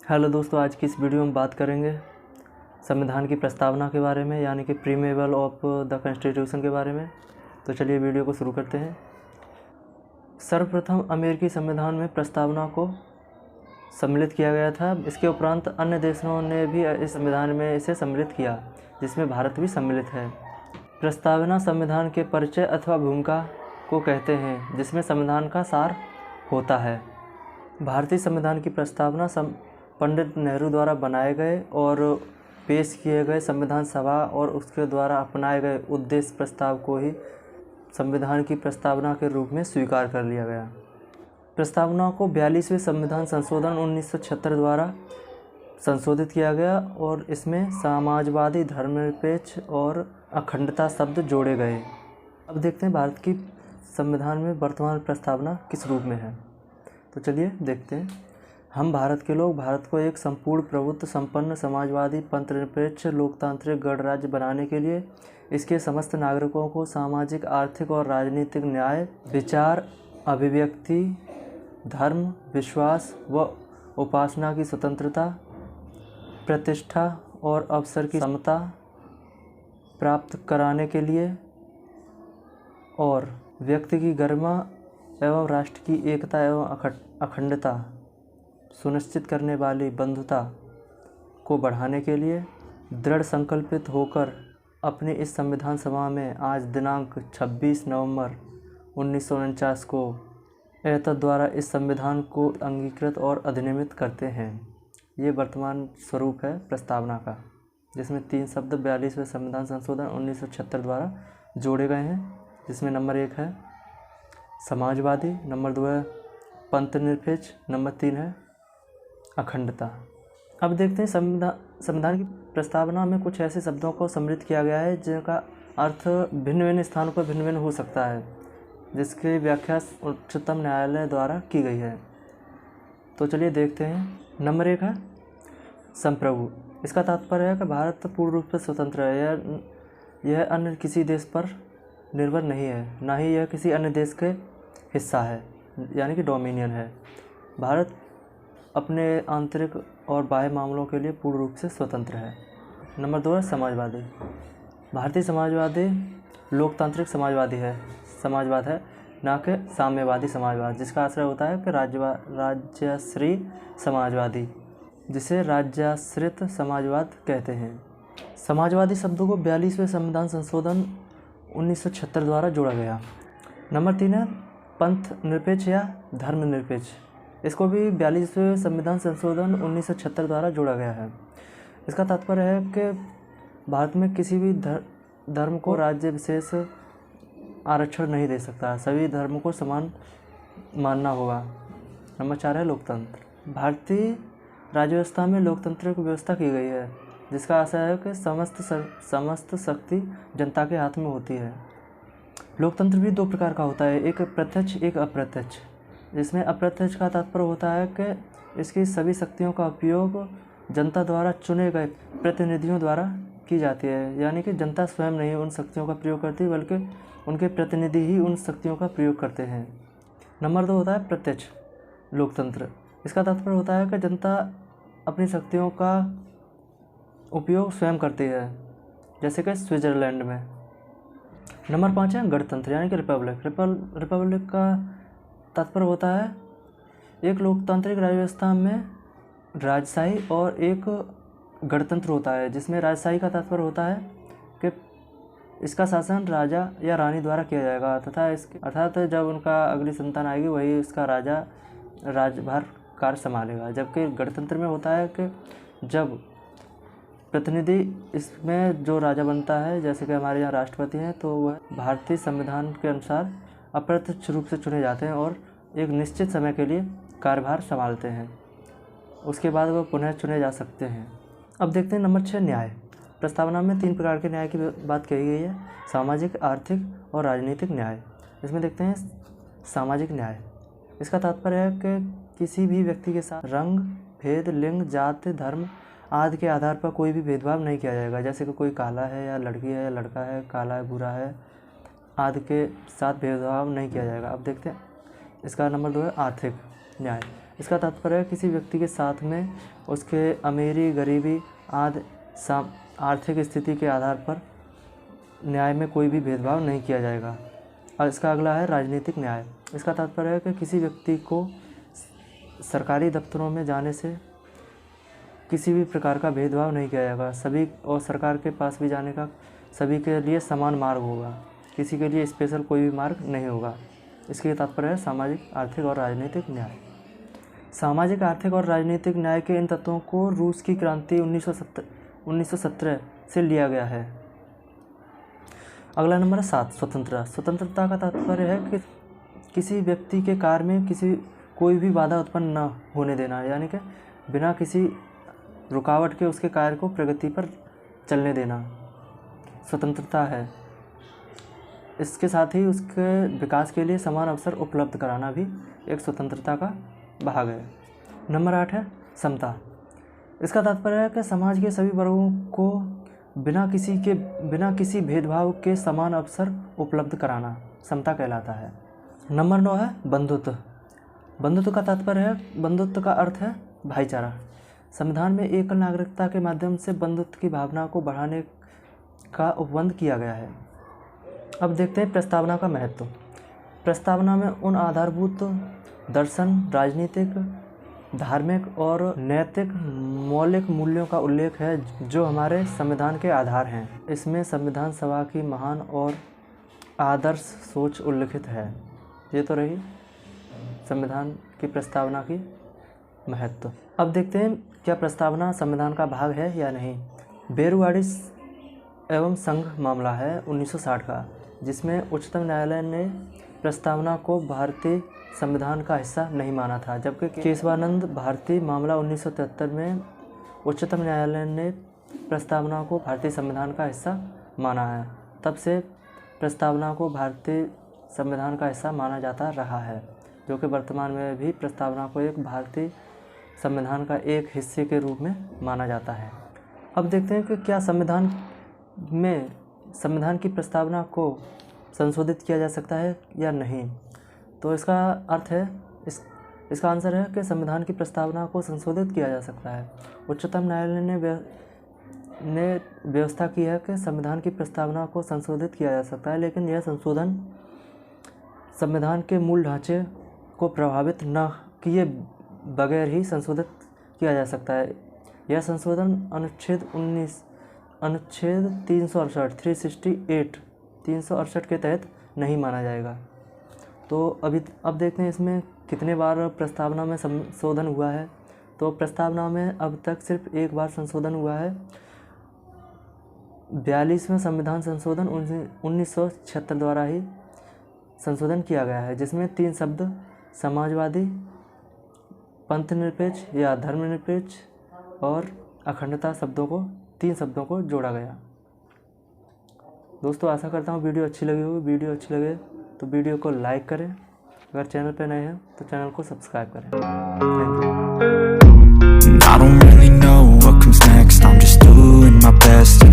Hello दोस्तों, आज की इस वीडियो में बात करेंगे संविधान की प्रस्तावना के बारे में, यानी कि प्रीमेबल ऑफ द कॉन्स्टिट्यूशन के बारे में। तो चलिए वीडियो को शुरू करते हैं। सर्वप्रथम अमेरिकी संविधान में प्रस्तावना को सम्मिलित किया गया था। इसके उपरांत अन्य देशों ने भी इस संविधान में इसे सम्मिलित किया, जिसमें भारत भी सम्मिलित है। प्रस्तावना संविधान के परिचय अथवा भूमिका को कहते हैं, जिसमें संविधान का सार होता है। भारतीय संविधान की प्रस्तावना पंडित नेहरू द्वारा बनाए गए और पेश किए गए संविधान सभा और उसके द्वारा अपनाए गए उद्देश्य प्रस्ताव को ही संविधान की प्रस्तावना के रूप में स्वीकार कर लिया गया। प्रस्तावना को 42वें संविधान संशोधन 1976 द्वारा संशोधित किया गया और इसमें समाजवादी, धर्मनिरपेक्ष और अखंडता शब्द जोड़े गए। अब देखते हैं भारत की संविधान में वर्तमान प्रस्तावना किस रूप में है। तो चलिए देखते हैं। हम भारत के लोग भारत को एक संपूर्ण प्रभुत्व संपन्न समाजवादी पंथनिरपेक्ष लोकतांत्रिक गणराज्य बनाने के लिए इसके समस्त नागरिकों को सामाजिक, आर्थिक और राजनीतिक न्याय, विचार, अभिव्यक्ति, धर्म, विश्वास व उपासना की स्वतंत्रता, प्रतिष्ठा और अवसर की समता प्राप्त कराने के लिए और व्यक्ति की गरिमा एवं राष्ट्र की एकता एवं अखंडता सुनिश्चित करने वाली बंधुता को बढ़ाने के लिए दृढ़ संकल्पित होकर अपनी इस संविधान सभा में आज दिनांक 26 नवंबर 1949 को एतद द्वारा इस संविधान को अंगीकृत और अधिनियमित करते हैं। ये वर्तमान स्वरूप है प्रस्तावना का, जिसमें 3 शब्द 42वें संविधान संशोधन 1976 द्वारा जोड़े गए हैं, जिसमें नंबर 1 है समाजवादी, नंबर 2 है पंथनिरपेक्ष, नंबर 3 है अखंडता। अब देखते हैं संविधान की प्रस्तावना में कुछ ऐसे शब्दों को सम्मिलित किया गया है जिनका अर्थ भिन्न भिन्न स्थानों पर भिन्न भिन्न हो सकता है, जिसकी व्याख्या उच्चतम न्यायालय द्वारा की गई है। तो चलिए देखते हैं। नंबर 1 है संप्रभु। इसका तात्पर्य है कि भारत पूर्ण रूप से स्वतंत्र है। यह अन्य किसी देश पर निर्भर नहीं है, ना ही यह किसी अन्य देश के हिस्सा है, यानी कि डोमिनियन है। भारत अपने आंतरिक और बाह्य मामलों के लिए पूर्ण रूप से स्वतंत्र है। नंबर 2 है समाजवादी। भारतीय समाजवादी लोकतांत्रिक समाजवाद है, ना कि साम्यवादी समाजवाद, जिसका आश्रय होता है कि राज्याश्रयी समाजवादी, जिसे राज्याश्रित समाजवाद कहते हैं। समाजवादी शब्दों को 42वें संविधान संशोधन 1976 द्वारा जोड़ा गया। नंबर 3 है पंथ निरपेक्ष या धर्मनिरपेक्ष। इसको भी 42वें संविधान संशोधन 1976 द्वारा जोड़ा गया है। इसका तात्पर्य है कि भारत में किसी भी धर्म को राज्य विशेष आरक्षण नहीं दे सकता, सभी धर्मों को समान मानना होगा। नंबर 4 है लोकतंत्र। भारतीय राज्य व्यवस्था में लोकतांत्रिक व्यवस्था की गई है, जिसका आशय है कि समस्त शक्ति जनता के हाथ में होती है। लोकतंत्र भी 2 प्रकार का होता है, एक प्रत्यक्ष, एक अप्रत्यक्ष। जिसमें अप्रत्यक्ष का तात्पर्य होता है कि इसकी सभी शक्तियों का उपयोग जनता द्वारा चुने गए प्रतिनिधियों द्वारा की जाती है, यानी कि जनता स्वयं नहीं उन शक्तियों का प्रयोग करती, बल्कि उनके प्रतिनिधि ही उन शक्तियों का प्रयोग करते हैं। नंबर 2 होता है प्रत्यक्ष लोकतंत्र। इसका तात्पर्य होता है कि जनता अपनी शक्तियों का उपयोग स्वयं करती है, जैसे कि स्विट्ज़रलैंड में। नंबर 5 है गणतंत्र, यानी कि रिपब्लिक का तात्पर्य होता है एक लोकतांत्रिक राज्य व्यवस्था में राजशाही और एक गणतंत्र होता है, जिसमें राजशाही का तात्पर्य होता है कि इसका शासन राजा या रानी द्वारा किया जाएगा तथा अर्थात जब उनका अगली संतान आएगी वही इसका राजभार कार्य संभालेगा। जबकि गणतंत्र में होता है कि जब प्रतिनिधि इसमें जो राजा बनता है, जैसे कि हमारे यहाँ राष्ट्रपति हैं, तो वह भारतीय संविधान के अनुसार अप्रत्यक्ष रूप से चुने जाते हैं और एक निश्चित समय के लिए कार्यभार संभालते हैं। उसके बाद वह पुनः चुने जा सकते हैं। अब देखते हैं नंबर 6 न्याय। प्रस्तावना में 3 प्रकार के न्याय की बात कही गई है, सामाजिक, आर्थिक और राजनीतिक न्याय। इसमें देखते हैं सामाजिक न्याय। इसका तात्पर्य है कि किसी भी व्यक्ति के साथ रंग, भेद, लिंग, जाति, धर्म आदि के आधार पर कोई भी भेदभाव नहीं किया जाएगा। जैसे कि कोई काला है या लड़की है या लड़का है, काला है, बुरा है आदि के साथ भेदभाव नहीं किया जाएगा। अब देखते हैं इसका नंबर 2 है आर्थिक न्याय। इसका तात्पर्य है किसी व्यक्ति के साथ में उसके अमीरी, गरीबी आदि आर्थिक स्थिति के आधार पर न्याय में कोई भी भेदभाव नहीं किया जाएगा। और इसका अगला है राजनीतिक न्याय। इसका तात्पर्य है कि किसी व्यक्ति को सरकारी दफ्तरों में जाने से किसी भी प्रकार का भेदभाव नहीं किया जाएगा। सभी और सरकार के पास भी जाने का सभी के लिए समान मार्ग होगा, किसी के लिए स्पेशल कोई भी मार्ग नहीं होगा। इसके तात्पर्य है सामाजिक, आर्थिक और राजनीतिक न्याय। सामाजिक, आर्थिक और राजनीतिक न्याय के इन तत्वों को रूस की क्रांति 1917 से लिया गया है। अगला नंबर है 7, स्वतंत्रता। स्वतंत्रता का तात्पर्य है कि किसी व्यक्ति के कार्य में कोई भी बाधा उत्पन्न न होने देना, यानी कि बिना किसी रुकावट के उसके कार्य को प्रगति पर चलने देना स्वतंत्रता है। इसके साथ ही उसके विकास के लिए समान अवसर उपलब्ध कराना भी एक स्वतंत्रता का भाग है। नंबर 8 है समता। इसका तात्पर्य है कि समाज के सभी वर्गों को बिना किसी भेदभाव के समान अवसर उपलब्ध कराना समता कहलाता है। नंबर 9 है बंधुत्व। बंधुत्व का तात्पर्य है, बंधुत्व का अर्थ है भाईचारा। संविधान में एकल नागरिकता के माध्यम से बंधुत्व की भावना को बढ़ाने का उपबंध किया गया है। अब देखते हैं प्रस्तावना का महत्व। प्रस्तावना में उन आधारभूत दर्शन, राजनीतिक, धार्मिक और नैतिक मौलिक मूल्यों का उल्लेख है जो हमारे संविधान के आधार हैं। इसमें संविधान सभा की महान और आदर्श सोच उल्लिखित है। ये तो रही संविधान की प्रस्तावना की महत्व। अब देखते हैं क्या प्रस्तावना संविधान का भाग है या नहीं। बेरुवाड़ी एवं संघ मामला है 1960 का, जिसमें उच्चतम न्यायालय ने प्रस्तावना को भारतीय संविधान का हिस्सा नहीं माना था, जबकि केशवानंद भारती मामला 1973 में उच्चतम न्यायालय ने प्रस्तावना को भारतीय संविधान का हिस्सा माना है। तब से प्रस्तावना को भारतीय संविधान का हिस्सा माना जाता रहा है, जो कि वर्तमान में भी प्रस्तावना को एक भारतीय संविधान का एक हिस्से के रूप में माना जाता है। अब देखते हैं कि क्या संविधान की प्रस्तावना को संशोधित किया जा सकता है या नहीं। तो इसका अर्थ है, इसका आंसर है कि संविधान की प्रस्तावना को संशोधित किया जा सकता है। उच्चतम न्यायालय ने व्यवस्था की है कि संविधान की प्रस्तावना को संशोधित किया जा सकता है, लेकिन यह संशोधन संविधान के मूल ढांचे को प्रभावित न किए बगैर ही संशोधित किया जा सकता है। यह संशोधन अनुच्छेद 368 के तहत नहीं माना जाएगा। तो अब देखते हैं इसमें कितने बार प्रस्तावना में संशोधन हुआ है। तो प्रस्तावना में अब तक सिर्फ एक बार संशोधन हुआ है। 42वें संविधान संशोधन 1976 द्वारा ही संशोधन किया गया है, जिसमें 3 शब्द समाजवादी, पंथनिरपेक्ष या धर्मनिरपेक्ष और अखंडता 3 शब्दों को जोड़ा गया। दोस्तों, आशा करता हूँ वीडियो अच्छी लगी होगी। वीडियो अच्छी लगे तो वीडियो को लाइक करें, अगर चैनल पे नए हैं तो चैनल को सब्सक्राइब करें। Thank you.